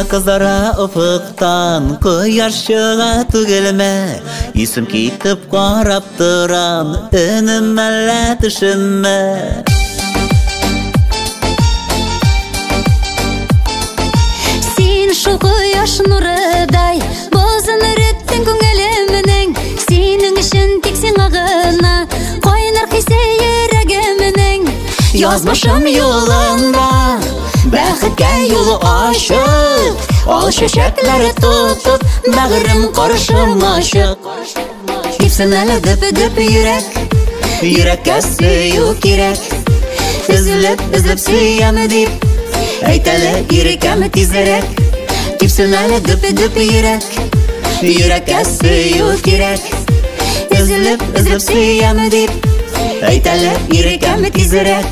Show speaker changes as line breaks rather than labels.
Kızara ufuktan koyaş çığa tügelme. Yüzüm kitip qarap duran, önüm elle düşünme.
Sen şu koyaş nurıday, bozun ürettin köngelimin. Senin işin tek sen ağına, koynar hisse yüreğimin.
Yazmışım yolunda, bäxtke yolu aşık. Ol şeşekleri tutup, bağrım karışım aşık. Tipsin hele düp yürek, yürekке suyu kirek. Üzülüp suyam deyip, aytele yürekem tizerek. Tipsin hele düp yürek, yürekke suyu kirek. Üzülüp suyam deyip, aytele yürekem tizerek.